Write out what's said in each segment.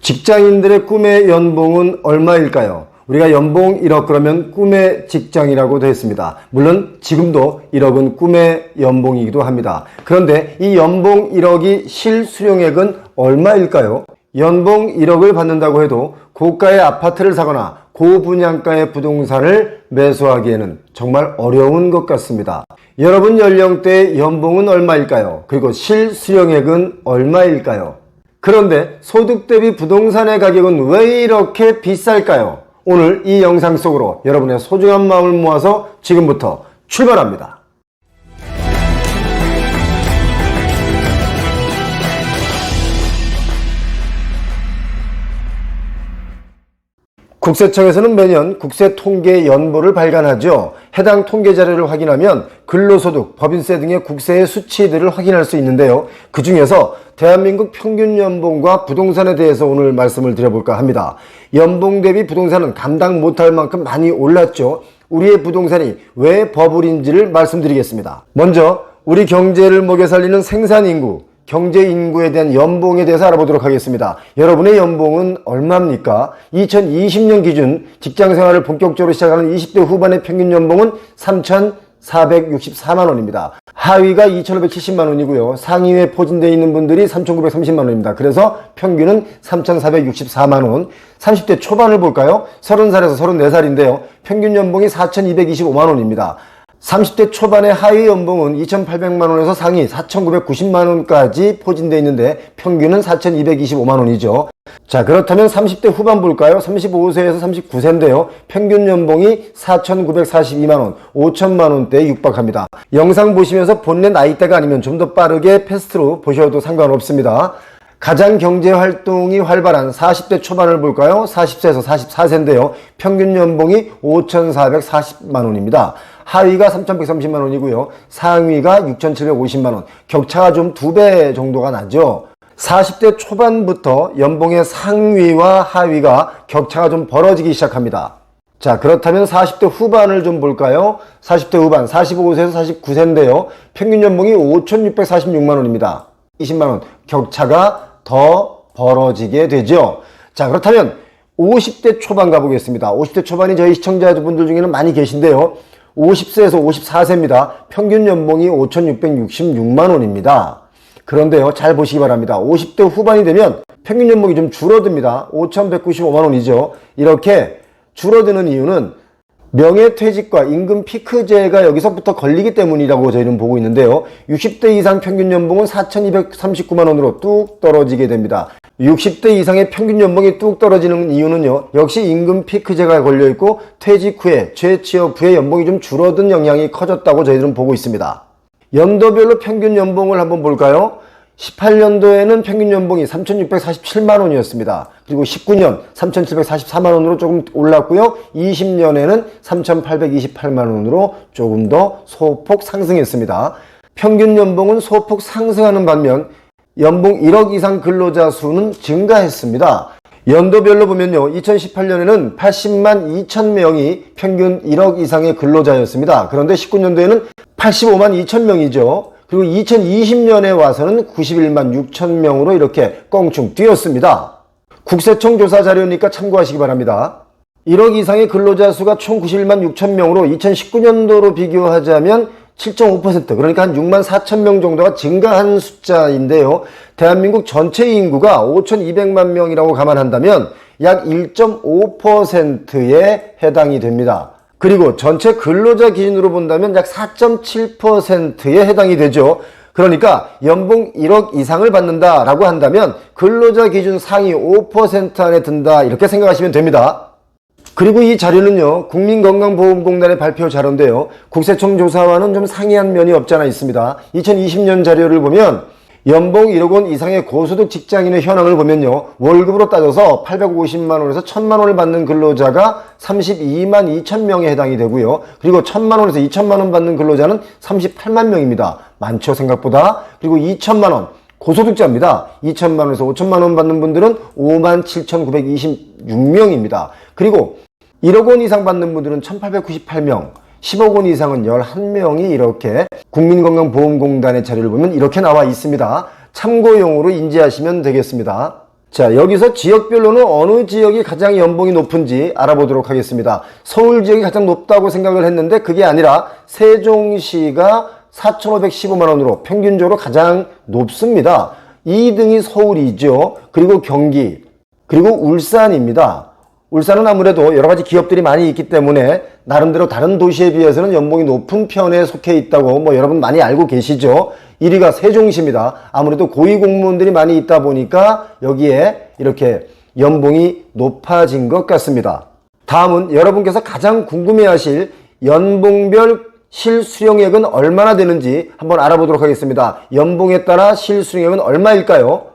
직장인들의 꿈의 연봉은 얼마일까요? 우리가 연봉 1억 그러면 꿈의 직장이라고 되어 있습니다. 물론 지금도 1억은 꿈의 연봉이기도 합니다. 그런데 이 연봉 1억이 실수령액은 얼마일까요? 연봉 1억을 받는다고 해도 고가의 아파트를 사거나 고분양가의 부동산을 매수하기에는 정말 어려운 것 같습니다. 여러분 연령대의 연봉은 얼마일까요? 그리고 실수령액은 얼마일까요? 그런데 소득 대비 부동산의 가격은 왜 이렇게 비쌀까요? 오늘 이 영상 속으로 여러분의 소중한 마음을 모아서 지금부터 출발합니다. 국세청에서는 매년 국세통계 연보를 발간하죠. 해당 통계 자료를 확인하면 근로소득, 법인세 등의 국세의 수치들을 확인할 수 있는데요. 그 중에서 대한민국 평균 연봉과 부동산에 대해서 오늘 말씀을 드려볼까 합니다. 연봉 대비 부동산은 감당 못할 만큼 많이 올랐죠. 우리의 부동산이 왜 버블인지를 말씀드리겠습니다. 먼저 우리 경제를 먹여 살리는 생산인구, 경제인구에 대한 연봉에 대해서 알아보도록 하겠습니다. 여러분의 연봉은 얼마입니까? 2020년 기준 직장생활을 본격적으로 시작하는 20대 후반의 평균 연봉은 3,464만 원입니다. 하위가 2,570만 원이고요. 상위에 포진되어 있는 분들이 3,930만 원입니다. 그래서 평균은 3,464만 원. 30대 초반을 볼까요? 30살에서 34살인데요. 평균 연봉이 4,225만 원입니다. 30대 초반의 하위 연봉은 2,800만 원에서 상위 4,990만 원까지 포진되어 있는데 평균은 4,225만 원이죠. 자, 그렇다면 30대 후반 볼까요? 35세에서 39세인데요. 평균 연봉이 4,942만 원, 5천만 원대에 육박합니다. 영상 보시면서 본래 나이대가 아니면 좀 더 빠르게 패스트로 보셔도 상관없습니다. 가장 경제활동이 활발한 40대 초반을 볼까요? 40세에서 44세인데요. 평균 연봉이 5,440만 원입니다. 하위가 3,130만 원이고요. 상위가 6,750만 원. 격차가 좀 2배 정도가 나죠. 40대 초반부터 연봉의 상위와 하위가 격차가 좀 벌어지기 시작합니다. 자, 그렇다면 40대 후반을 좀 볼까요? 40대 후반, 45세에서 49세인데요. 평균 연봉이 5,646만 원입니다. 20만 원. 격차가 더 벌어지게 되죠. 자, 그렇다면 50대 초반 가보겠습니다. 50대 초반이 저희 시청자분들 중에는 많이 계신데요. 50세에서 54세입니다. 평균 연봉이 5,666만 원입니다. 그런데요, 잘 보시기 바랍니다. 50대 후반이 되면 평균 연봉이 좀 줄어듭니다. 5,195만 원이죠. 이렇게 줄어드는 이유는 명예퇴직과 임금 피크제가 여기서부터 걸리기 때문이라고 저희는 보고 있는데요. 60대 이상 평균 연봉은 4,239만 원으로 뚝 떨어지게 됩니다. 60대 이상의 평균 연봉이 뚝 떨어지는 이유는요, 역시 임금 피크제가 걸려있고 퇴직 후에 재취업 후에 연봉이 좀 줄어든 영향이 커졌다고 저희들은 보고 있습니다. 연도별로 평균 연봉을 한번 볼까요? 18년도에는 평균 연봉이 3,647만 원이었습니다. 그리고 19년 3,744만 원으로 조금 올랐고요. 20년에는 3,828만 원으로 조금 더 소폭 상승했습니다. 평균 연봉은 소폭 상승하는 반면 연봉 1억 이상 근로자 수는 증가했습니다. 연도별로 보면요, 2018년에는 80만 2천 명이 평균 1억 이상의 근로자였습니다. 그런데 19년도에는 85만 2천 명이죠. 그리고 2020년에 와서는 91만 6천 명으로 이렇게 껑충 뛰었습니다. 국세청 조사 자료니까 참고하시기 바랍니다. 1억 이상의 근로자 수가 총 91만 6천 명으로 2019년도로 비교하자면 7.5% 그러니까 한 6만 4천 명 정도가 증가한 숫자인데요. 대한민국 전체 인구가 5,200만 명이라고 감안한다면 약 1.5%에 해당이 됩니다. 그리고 전체 근로자 기준으로 본다면 약 4.7%에 해당이 되죠. 그러니까 연봉 1억 이상을 받는다라고 한다면 근로자 기준 상위 5% 안에 든다 이렇게 생각하시면 됩니다. 그리고 이 자료는요, 국민건강보험공단의 발표 자료인데요. 국세청 조사와는 좀 상이한 면이 없지 않아 있습니다. 2020년 자료를 보면 연봉 1억 원 이상의 고소득 직장인의 현황을 보면요, 월급으로 따져서 850만 원에서 1,000만 원을 받는 근로자가 32만 2천 명에 해당이 되고요. 그리고 1,000만 원에서 2천만 원 받는 근로자는 38만 명입니다. 많죠, 생각보다. 그리고 2천만 원. 고소득자입니다. 2천만 원에서 5천만 원 받는 분들은 5만 7,926명입니다. 그리고 1억 원 이상 받는 분들은 1,898명, 10억 원 이상은 11명이 이렇게 국민건강보험공단의 자료를 보면 이렇게 나와 있습니다. 참고용으로 인지하시면 되겠습니다. 자, 여기서 지역별로는 어느 지역이 가장 연봉이 높은지 알아보도록 하겠습니다. 서울 지역이 가장 높다고 생각을 했는데 그게 아니라 세종시가 4,515만 원으로 평균적으로 가장 높습니다. 2등이 서울이죠. 그리고 경기, 그리고 울산입니다. 울산은 아무래도 여러 가지 기업들이 많이 있기 때문에 나름대로 다른 도시에 비해서는 연봉이 높은 편에 속해 있다고 여러분 많이 알고 계시죠. 1위가 세종시입니다. 아무래도 고위공무원들이 많이 있다 보니까 여기에 이렇게 연봉이 높아진 것 같습니다. 다음은 여러분께서 가장 궁금해하실 연봉별 실수령액은 얼마나 되는지 한번 알아보도록 하겠습니다. 연봉에 따라 실수령액은 얼마일까요?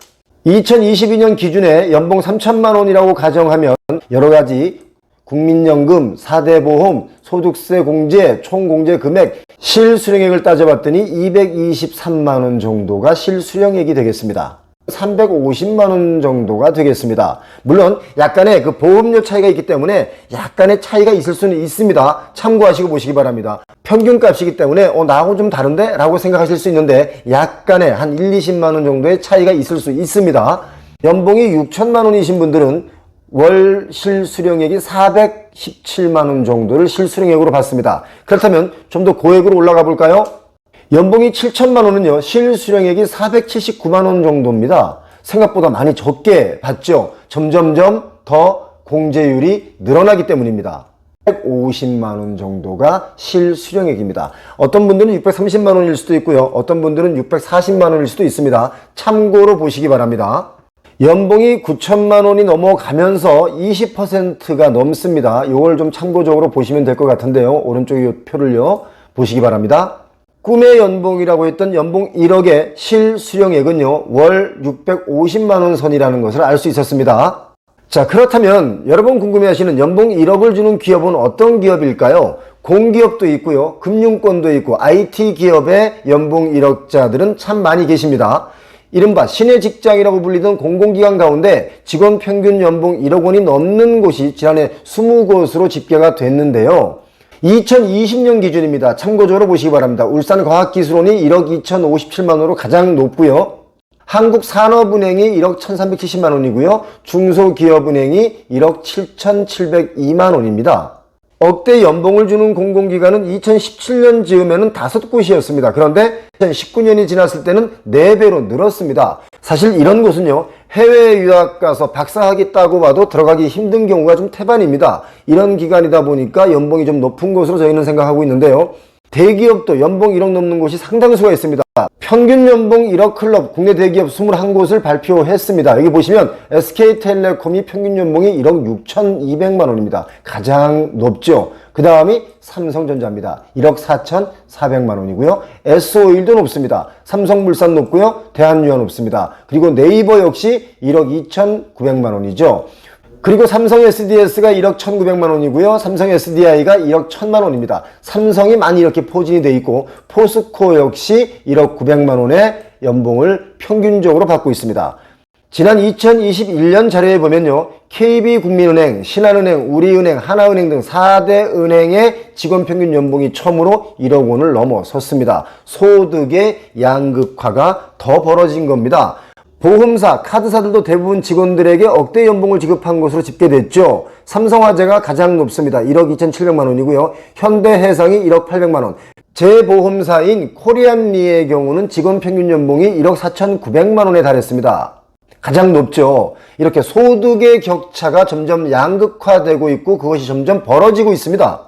2022년 기준에 연봉 3천만 원이라고 가정하면 여러가지 국민연금, 4대 보험, 소득세 공제, 총공제 금액, 실수령액을 따져봤더니 223만 원 정도가 실수령액이 되겠습니다. 350만 원 정도가 되겠습니다. 물론 약간의 그 보험료 차이가 있기 때문에 약간의 차이가 있을 수는 있습니다. 참고하시고 보시기 바랍니다. 평균값이기 때문에 나하고 좀 다른데? 라고 생각하실 수 있는데 약간의 한 1, 20만 원 정도의 차이가 있을 수 있습니다. 연봉이 6천만 원이신 분들은 월 실수령액이 417만 원 정도를 실수령액으로 받습니다. 그렇다면 좀 더 고액으로 올라가 볼까요? 연봉이 7천만 원은요, 실수령액이 479만 원 정도입니다. 생각보다 많이 적게 받죠. 점점점 더 공제율이 늘어나기 때문입니다. 150만 원 정도가 실수령액입니다. 어떤 분들은 630만 원일 수도 있고요. 어떤 분들은 640만 원일 수도 있습니다. 참고로 보시기 바랍니다. 연봉이 9천만 원이 넘어가면서 20%가 넘습니다. 이걸 좀 참고적으로 보시면 될 것 같은데요. 오른쪽 이 표를요, 보시기 바랍니다. 꿈의 연봉이라고 했던 연봉 1억의 실수령액은요, 월 650만 원 선이라는 것을 알 수 있었습니다. 자, 그렇다면 여러분 궁금해하시는 연봉 1억을 주는 기업은 어떤 기업일까요? 공기업도 있고요, 금융권도 있고 IT 기업의 연봉 1억자들은 참 많이 계십니다. 이른바 신의 직장이라고 불리던 공공기관 가운데 직원 평균 연봉 1억 원이 넘는 곳이 지난해 20곳으로 집계가 됐는데요. 2020년 기준입니다. 참고적으로 보시기 바랍니다. 울산과학기술원이 1억 2,057만 원으로 가장 높고요. 한국산업은행이 1억 1,370만 원이고요. 중소기업은행이 1억 7,702만 원입니다. 억대 연봉을 주는 공공기관은 2017년 즈음에는 5곳이었습니다. 그런데 2019년이 지났을 때는 4배로 늘었습니다. 사실 이런 곳은요, 해외 유학 가서 박사학위 따고 와도 들어가기 힘든 경우가 좀 태반입니다. 이런 기관이다 보니까 연봉이 좀 높은 곳으로 저희는 생각하고 있는데요. 대기업도 연봉 1억 넘는 곳이 상당수가 있습니다. 평균 연봉 1억 클럽 국내 대기업 21곳을 발표했습니다. 여기 보시면 SK텔레콤이 평균 연봉이 1억 6,200만 원입니다. 가장 높죠. 그 다음이 삼성전자입니다. 1억 4,400만 원이고요. S-오일도 높습니다. 삼성물산 높고요. 대한유화 높습니다. 그리고 네이버 역시 1억 2,900만 원이죠. 그리고 삼성 SDS가 1억 1,900만 원이고요. 삼성 SDI가 1억 1,000만 원입니다. 삼성이 많이 이렇게 포진이 돼 있고 포스코 역시 1억 900만 원의 연봉을 평균적으로 받고 있습니다. 지난 2021년 자료에 보면요, KB국민은행, 신한은행, 우리은행, 하나은행 등 4대 은행의 직원 평균 연봉이 처음으로 1억 원을 넘어섰습니다. 소득의 양극화가 더 벌어진 겁니다. 보험사, 카드사들도 대부분 직원들에게 억대 연봉을 지급한 것으로 집계됐죠. 삼성화재가 가장 높습니다. 1억 2,700만 원이고요. 현대해상이 1억 800만 원. 제보험사인 코리안리의 경우는 직원 평균 연봉이 1억 4,900만 원에 달했습니다. 가장 높죠. 이렇게 소득의 격차가 점점 양극화되고 있고 그것이 점점 벌어지고 있습니다.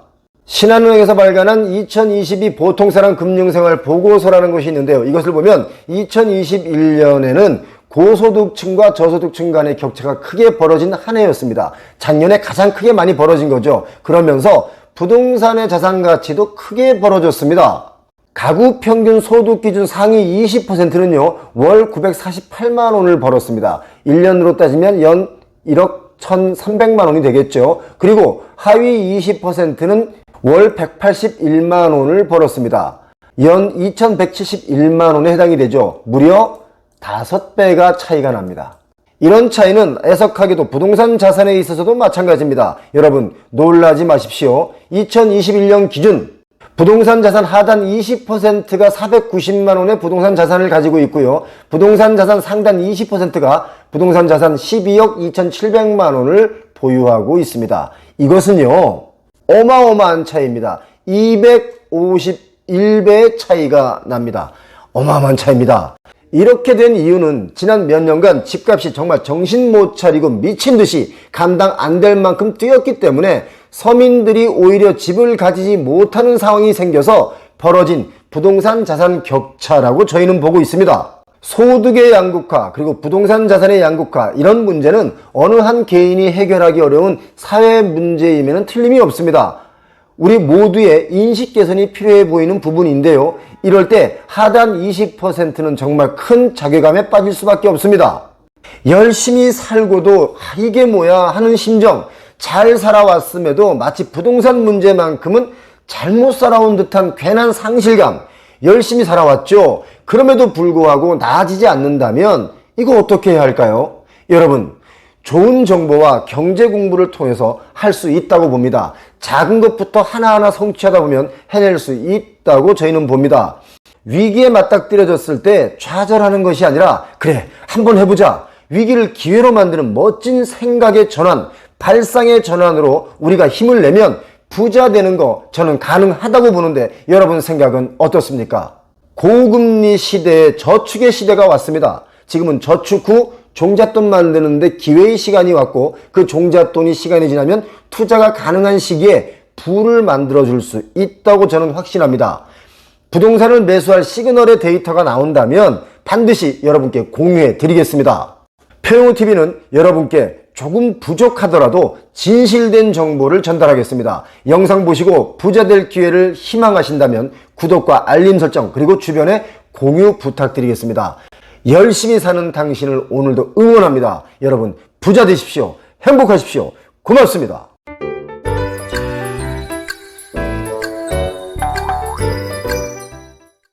신한은행에서 발간한 2022 보통사람 금융생활 보고서라는 것이 있는데요. 이것을 보면 2021년에는 고소득층과 저소득층 간의 격차가 크게 벌어진 한 해였습니다. 작년에 가장 크게 많이 벌어진 거죠. 그러면서 부동산의 자산 가치도 크게 벌어졌습니다. 가구 평균 소득 기준 상위 20%는요, 월 948만 원을 벌었습니다. 1년으로 따지면 연 1억 1,300만 원이 되겠죠. 그리고 하위 20%는 월 181만 원을 벌었습니다. 연 2,171만 원에 해당이 되죠. 무려 5배가 차이가 납니다. 이런 차이는 애석하게도 부동산 자산에 있어서도 마찬가지입니다. 여러분 놀라지 마십시오. 2021년 기준 부동산 자산 하단 20%가 490만 원의 부동산 자산을 가지고 있고요. 부동산 자산 상단 20%가 부동산 자산 12억 2,700만 원을 보유하고 있습니다. 이것은요, 어마어마한 차이입니다. 251배의 차이가 납니다. 어마어마한 차이입니다. 이렇게 된 이유는 지난 몇 년간 집값이 정말 정신 못 차리고 미친 듯이 감당 안 될 만큼 뛰었기 때문에 서민들이 오히려 집을 가지지 못하는 상황이 생겨서 벌어진 부동산 자산 격차라고 저희는 보고 있습니다. 소득의 양극화 그리고 부동산 자산의 양극화, 이런 문제는 어느 한 개인이 해결하기 어려운 사회 문제임에는 틀림이 없습니다. 우리 모두의 인식 개선이 필요해 보이는 부분인데요. 이럴 때 하단 20%는 정말 큰 자괴감에 빠질 수밖에 없습니다. 열심히 살고도 이게 뭐야 하는 심정, 잘 살아왔음에도 마치 부동산 문제만큼은 잘못 살아온 듯한 괜한 상실감, 열심히 살아왔죠. 그럼에도 불구하고 나아지지 않는다면 이거 어떻게 해야 할까요? 여러분, 좋은 정보와 경제 공부를 통해서 할 수 있다고 봅니다. 작은 것부터 하나하나 성취하다 보면 해낼 수 있다고 저희는 봅니다. 위기에 맞닥뜨려졌을 때 좌절하는 것이 아니라 그래, 한번 해보자. 위기를 기회로 만드는 멋진 생각의 전환, 발상의 전환으로 우리가 힘을 내면 부자 되는 거 저는 가능하다고 보는데 여러분 생각은 어떻습니까? 고금리 시대에 저축의 시대가 왔습니다. 지금은 저축 후 종잣돈 만드는데 기회의 시간이 왔고, 그 종잣돈이 시간이 지나면 투자가 가능한 시기에 부를 만들어줄 수 있다고 저는 확신합니다. 부동산을 매수할 시그널의 데이터가 나온다면 반드시 여러분께 공유해 드리겠습니다. 표용호TV는 여러분께 조금 부족하더라도 진실된 정보를 전달하겠습니다. 영상 보시고 부자 될 기회를 희망하신다면 구독과 알림 설정 그리고 주변에 공유 부탁드리겠습니다. 열심히 사는 당신을 오늘도 응원합니다. 여러분 부자 되십시오. 행복하십시오. 고맙습니다.